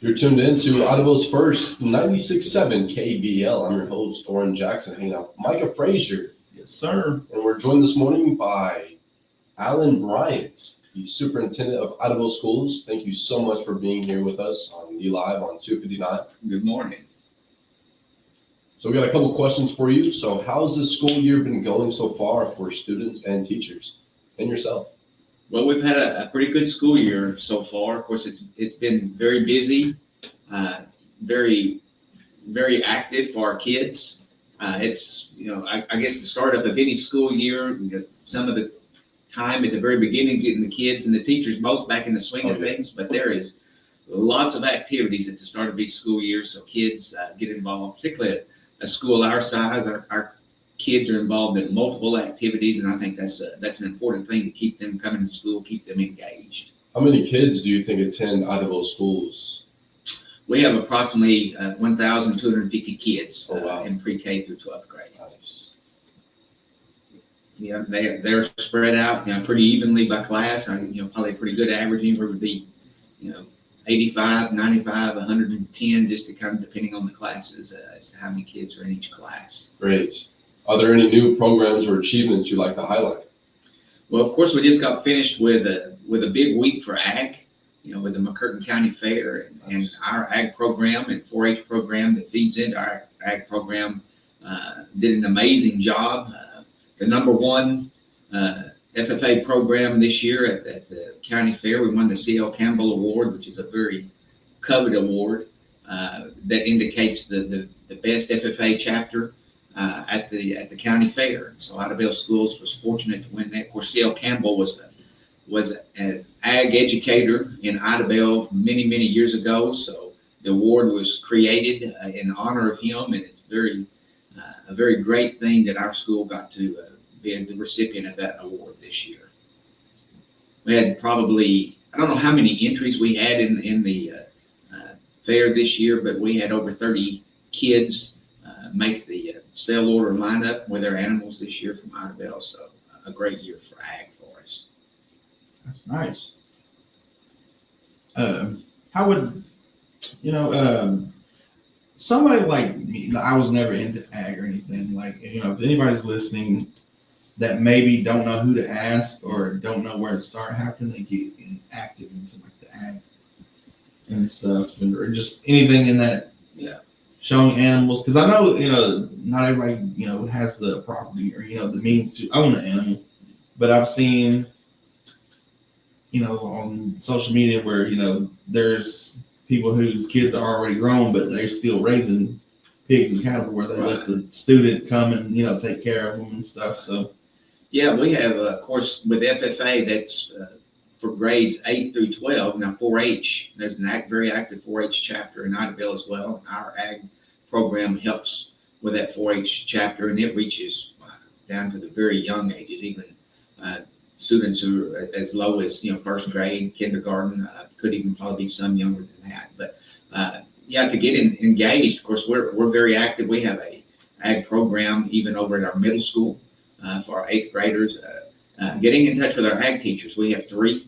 You're tuned in to Idabel's first 96.7 KBL. I'm your host, Oren Jackson, hanging out with Micah Frazier. Yes, sir. And we're joined this morning by Alan Bryant, the Superintendent of Idabel Schools. Thank you so much for being here with us on Live on 259. Good morning. So we got a couple questions for you. So how's this school year been going so far for students and teachers and yourself? Well, we've had a pretty good school year so far. Of course, it's been very busy, very, very active for our kids. It's, I guess the startup of any school year, some of the time at the very beginning, getting the kids and the teachers both back in the swing of things, but there is lots of activities at the start of each school year, so kids get involved, particularly at a school our size. Our kids are involved in multiple activities, and I think that's an important thing to keep them coming to school, keep them engaged. How many kids do you think attend Idabel schools? We have approximately 1,250 kids in pre-K through 12th grade. Nice. Yeah, they're spread out, pretty evenly by class. Probably a pretty good average. Anywhere would be, 85, 95, 110, just to kind of depending on the classes as to how many kids are in each class. Great. Are there any new programs or achievements you'd like to highlight? Well, of course, we just got finished with a big week for ag, with the McCurtain County Fair and our ag program and 4-H program that feeds into our ag program did an amazing job. The number one FFA program this year at the county fair, we won the C.L. Campbell Award, which is a very coveted award that indicates the best FFA chapter at the county fair. So Idabel Schools was fortunate to win that. Of course, C.L. Campbell was an ag educator in Idabel many years ago. So the award was created in honor of him, and it's a very great thing that our school got to be the recipient of that award this year. We had probably, I don't know how many entries we had in the fair this year, but we had over 30 kids make the sale order lineup with their animals this year from Idabel. So a great year for ag for us. That's nice. How would, somebody like me, I was never into ag or anything. Like, if anybody's listening that maybe don't know who to ask or don't know where to start, how can they get active into like the ag and stuff, or just anything in that? Yeah. Showing animals, because I know, not everybody, has the property or, the means to own an animal, but I've seen, on social media where, there's people whose kids are already grown, but they're still raising pigs and cattle where they let the student come and, take care of them and stuff. So, yeah, we have, of course, with FFA, that's for grades 8 through 12. Now, 4-H, there's a very active 4-H chapter in Idabel as well. Our ag program helps with that 4-H chapter, and it reaches down to the very young ages, even students who are as low as, first grade, kindergarten, could even probably be some younger than that. But to get engaged, of course, we're very active. We have a ag program even over at our middle school for our 8th graders. Getting in touch with our ag teachers. We have 3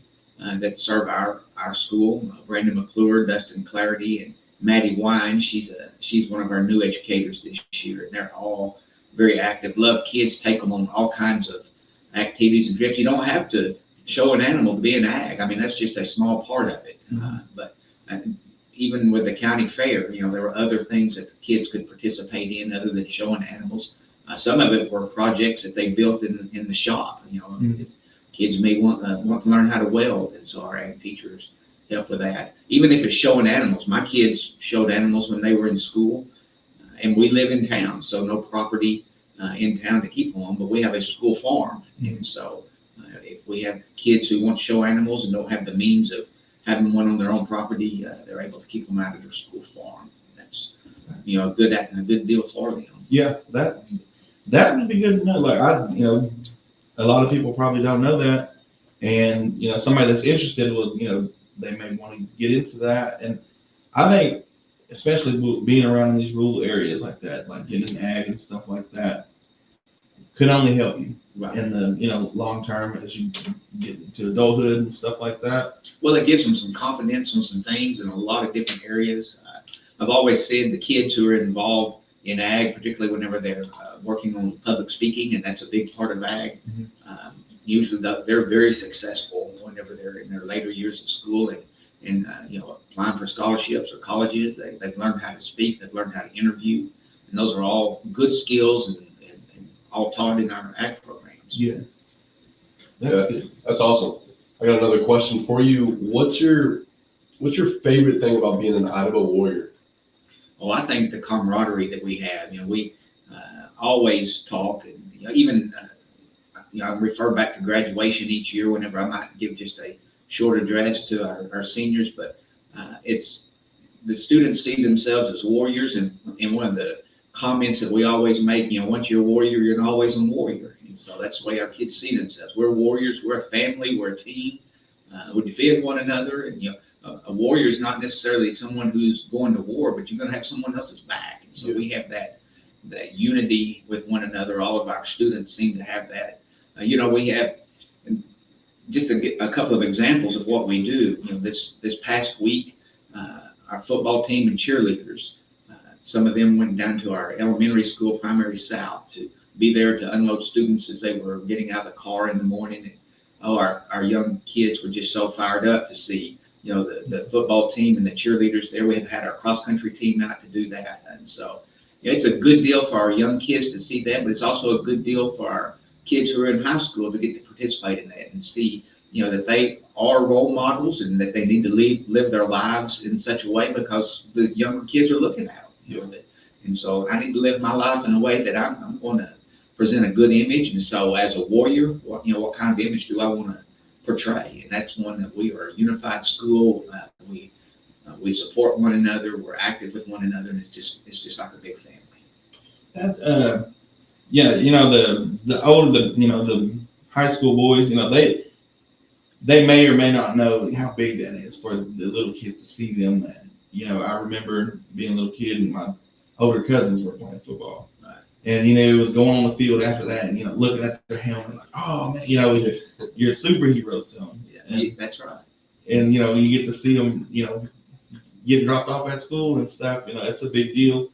that serve our school: Brandon McClure, Dustin Clarity, and Maddie Wine. She's one of our new educators this year, and they're all very active. Love kids, take them on all kinds of activities and trips. You don't have to show an animal to be an ag. I mean, that's just a small part of it. But even with the county fair, there were other things that the kids could participate in other than showing animals. Some of it were projects that they built in the shop. Kids may want to learn how to weld, and so our ag teachers help with that. Even if it's showing animals, my kids showed animals when they were in school, and we live in town, so no property in town to keep them on, but we have a school farm, and so if we have kids who want to show animals and don't have the means of having one on their own property, they're able to keep them out of their school farm. That's a good deal for them. Yeah, that would be good to know. Like a lot of people probably don't know that, and somebody that's interested will, they may want to get into that. And I think, especially being around these rural areas like that, like getting ag and stuff like that, could only help you Right. in the, long term as you get into adulthood and stuff like that. Well, it gives them some confidence on some things in a lot of different areas. I've always said the kids who are involved in ag, particularly whenever they're working on public speaking, and that's a big part of ag, Mhm. usually they're very successful whenever they're in their later years of school and applying for scholarships or colleges. They've learned how to speak, they've learned how to interview, and those are all good skills and all taught in our ag programs. Yeah. That's Yeah. good. That's awesome. I got another question for you. What's your favorite thing about being an Idabel Warrior? Well, I think the camaraderie that we have, we always talk, and even I refer back to graduation each year whenever I might give just a short address to our seniors, but it's the students see themselves as warriors, and one of the comments that we always make, once you're a warrior, you're always a warrior, and so that's the way our kids see themselves. We're warriors, we're a family, we're a team, we defend one another, and a warrior is not necessarily someone who's going to war, but you're going to have someone else's back, and so we have that unity with one another. All of our students seem to have that. We have just a couple of examples of what we do. This past week, our football team and cheerleaders, some of them went down to our elementary school, Primary South, to be there to unload students as they were getting out of the car in the morning. And, our young kids were just so fired up to see, the football team and the cheerleaders there. We have had our cross-country team out to do that. And so it's a good deal for our young kids to see that, but it's also a good deal for our kids who are in high school to get to participate in that and see, that they are role models and that they need to live their lives in such a way because the younger kids are looking at them. And so I need to live my life in a way that I'm going to present a good image. And so as a warrior, what kind of image do I want to portray? And that's one that we are a unified school. We support one another. We're active with one another, and it's just like a big family. The high school boys, they may or may not know how big that is for the little kids to see them. And, I remember being a little kid and my older cousins were playing football. Right. And, it was going on the field after that and, looking at their helmet like, oh, man, you're superheroes to them. Yeah, that's right. And, you get to see them, get dropped off at school and stuff. It's a big deal.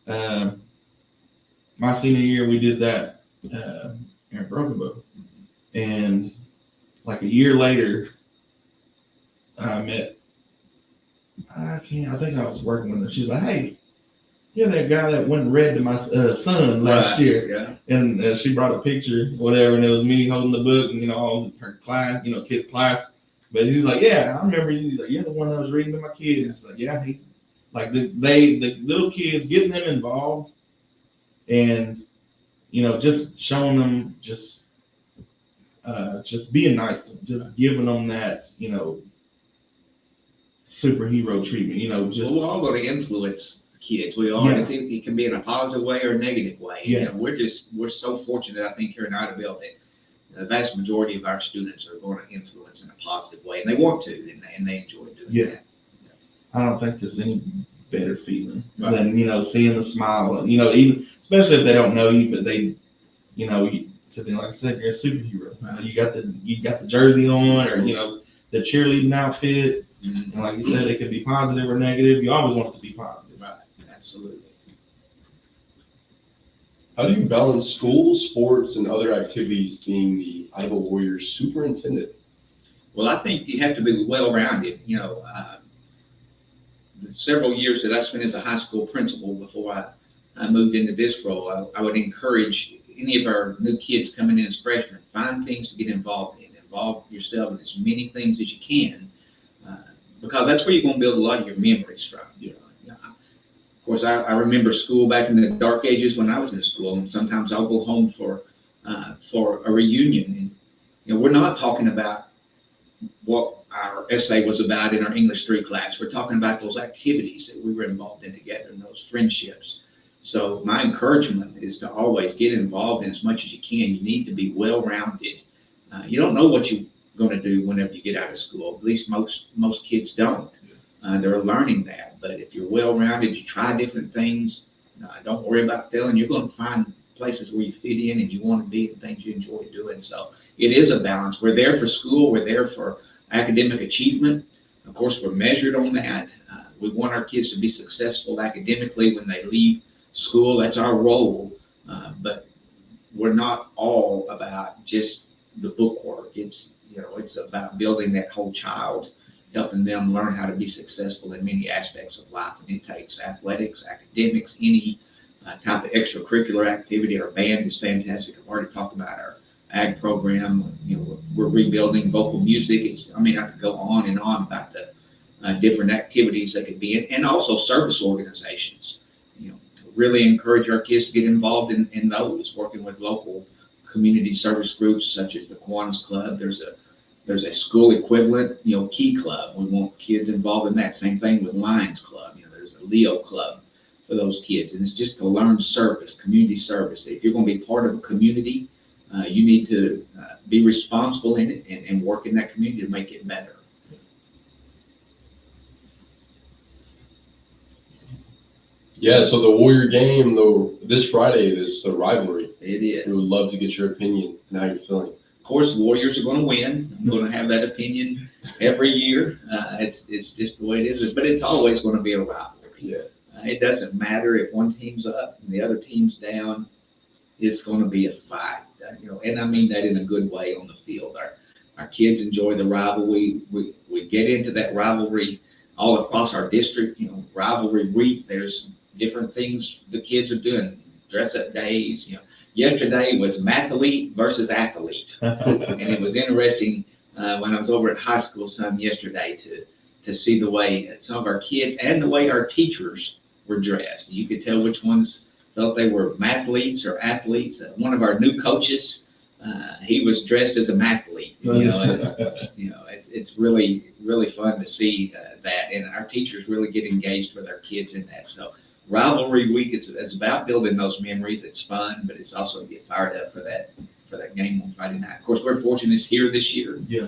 My senior year, we did that in Broken Bow. And like a year later, I met, I think I was working with her. She's like, hey, you're that guy that went and read to my son last year. Yeah. And she brought a picture, whatever, and it was me holding the book and, all her class, kids' class. But he was like, yeah, I remember you. Like, you're the one that was reading to my kids. It's like, yeah, the little kids, getting them involved and, just showing them just being nice to them, just giving them that, superhero treatment, just. Well, we're all going to influence kids. We all, it can be in a positive way or a negative way. Yeah. We're so fortunate, I think, here in Idabel that the vast majority of our students are going to influence in a positive way, and they want to, and they enjoy doing that. I don't think there's any better feeling than, seeing the smile, even, especially if they don't know you, but they, to them, like I said, you're a superhero. You got the jersey on, or, the cheerleading outfit. Mm-hmm. And like you said, it could be positive or negative. You always want it to be positive. Right. Absolutely. How do you balance school, sports, and other activities being the Idabel Warriors superintendent? Well, I think you have to be well-rounded. The several years that I spent as a high school principal before I moved into this role, I would encourage any of our new kids coming in as freshmen, find things to get involved in. Involve yourself in as many things as you can, because that's where you're going to build a lot of your memories from. Of course, I remember school back in the dark ages when I was in school, and sometimes I'll go home for a reunion. And we're not talking about what our essay was about in our English 3 class. We're talking about those activities that we were involved in together and those friendships. So my encouragement is to always get involved in as much as you can. You need to be well-rounded. You don't know what you're going to do whenever you get out of school. At least most kids don't. They're learning that. But if you're well-rounded, you try different things. Don't worry about failing. You're going to find places where you fit in and you want to be and things you enjoy doing. So it is a balance. We're there for school. We're there for academic achievement. Of course, we're measured on that. We want our kids to be successful academically when they leave school. That's our role. But we're not all about just the bookwork. It's about building that whole child, helping them learn how to be successful in many aspects of life. And it takes athletics, academics, any type of extracurricular activity. Our band is fantastic. I've already talked about our ag program. We're rebuilding vocal music. I could go on and on about the different activities that could be in, and also service organizations. Really encourage our kids to get involved in those, working with local community service groups such as the Kiwanis Club. There's a school equivalent, Key Club. We want kids involved in that. Same thing with Lions Club. There's a Leo Club for those kids, and it's just to learn service, community service. If you're going to be part of a community, you need to be responsible in it and work in that community to make it better. Yeah, so the Warrior game, though, this Friday is the rivalry. It is. We would love to get your opinion and how you're feeling. Of course, Warriors are going to win. I'm going to have that opinion every year. It's just the way it is. But it's always going to be a rivalry. Yeah. It doesn't matter if one team's up and the other team's down. It's going to be a fight. And I mean that in a good way on the field. Our kids enjoy the rivalry. We get into that rivalry all across our district. Rivalry week. There's different things the kids are doing, dress-up days. Yesterday was mathlete versus athlete, and it was interesting when I was over at high school some yesterday to see the way some of our kids and the way our teachers were dressed. You could tell which ones felt they were mathletes or athletes. One of our new coaches, he was dressed as a mathlete. It's really fun to see that, and our teachers really get engaged with our kids in that. So rivalry week is about building those memories. It's fun, but it's also to get fired up for that game on Friday night. Of course, we're fortunate it's here this year. Yeah.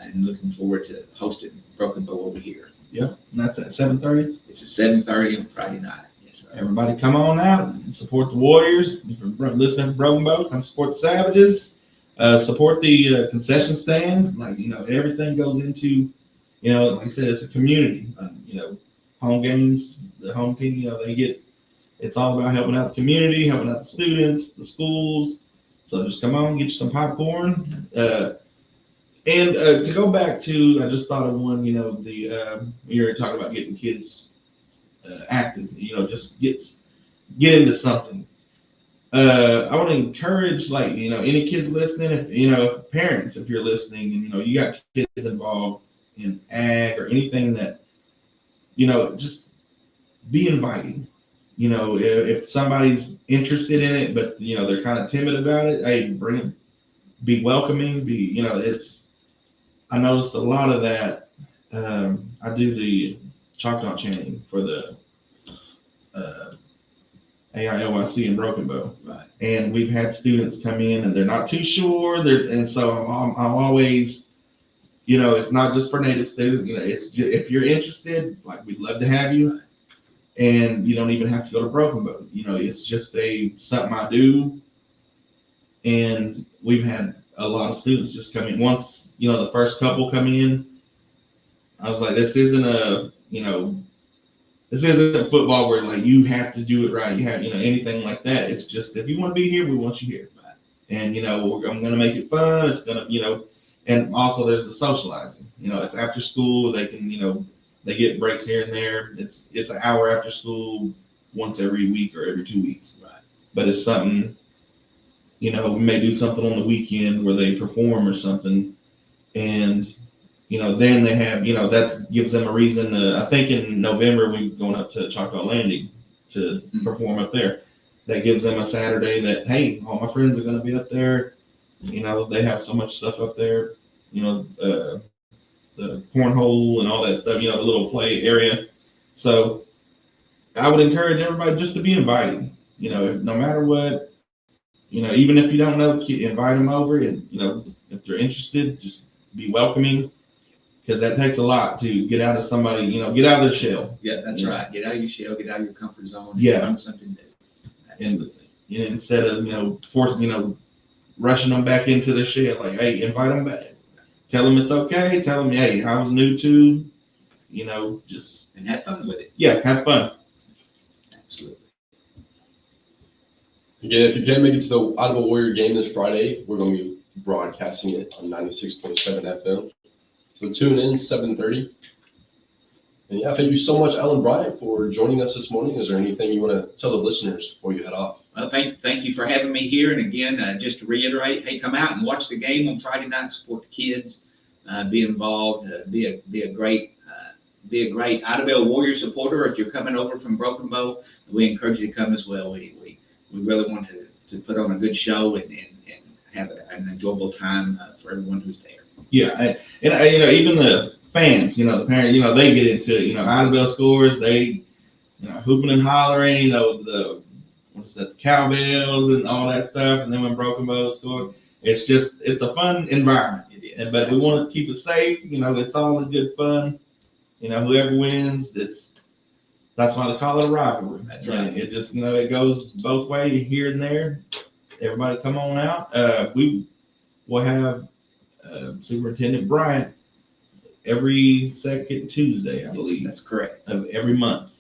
And looking forward to hosting Broken Bow over here. Yeah, and that's at 7:30. It's at 7:30 on Friday night. Yes, sir. Everybody come on out and support the Warriors. If you're listening to Broken Bow, come support the Savages. Support the concession stand. Everything goes into, like I said, it's a community. Home games, the home team, it's all about helping out the community, helping out the students, the schools. So just come on, get you some popcorn. And to go back to, I just thought of one, you were talking about getting kids active, just get into something. I would encourage, any kids listening, if parents, if you're listening and, you got kids involved in ag or anything that, just be inviting. If somebody's interested in it, but, they're kind of timid about it, hey, bring them, be welcoming, I noticed a lot of that. I do the Choctaw chanting for the AIOIC in Broken Bow. Right. And we've had students come in and they're not too sure. And so I'm always, it's not just for native students. If you're interested, we'd love to have you. And you don't even have to go to Broken Bow. It's just something I do. And we've had a lot of students just come in. Once, the first couple come in, I was like, this isn't football where you have to do it right. You have, anything like that. It's just, if you want to be here, we want you here. And, I'm going to make it fun. It's going to, and also there's the socializing, it's after school. They can, they get breaks here and there. It's an hour after school once every week or every 2 weeks. Right. But it's something, we may do something on the weekend where they perform or something. And, then they have, that gives them a reason I think in November, we're going up to Choctaw Landing to perform up there. That gives them a Saturday that, hey, all my friends are going to be up there. They have so much stuff up there, the cornhole and all that stuff, the little play area. So I would encourage everybody just to be inviting, no matter what, even if you don't know the kid, invite them over and, if they're interested, just be welcoming, because that takes a lot to get out of somebody, get out of their shell. Yeah, that's right. Get out of your shell, get out of your comfort zone. Yeah. Learn something new. Absolutely. instead of, forcing, rushing them back into the shed. Like, hey, invite them back. Tell them it's okay. Tell them, hey, I was new to, just. And have fun with it. Yeah, have fun. Absolutely. Again, if you can't make it to the Idabel Warrior game this Friday, we're going to be broadcasting it on 96.7 FM. So tune in 7:30. And yeah, thank you so much, Alan Bryant, for joining us this morning. Is there anything you want to tell the listeners before you head off? Well, thank you for having me here. And again, just to reiterate, hey, come out and watch the game on Friday night. Support the kids. Be involved. Be a great Idabel Warrior supporter. If you're coming over from Broken Bow, we encourage you to come as well. We really want to put on a good show and have an enjoyable time for everyone who's there. Yeah, and even the fans, the parents, they get into it. Idabel scores, they, hooping and hollering, the cowbells and all that stuff. And then when Broken Bow score, it's a fun environment. It is. But we want to keep it safe. It's all in good fun. Whoever wins, that's why they call it a rivalry. That's right. It just, it goes both ways here and there. Everybody come on out. We will have Superintendent Bryant every second Tuesday, I believe. That's correct. Of every month.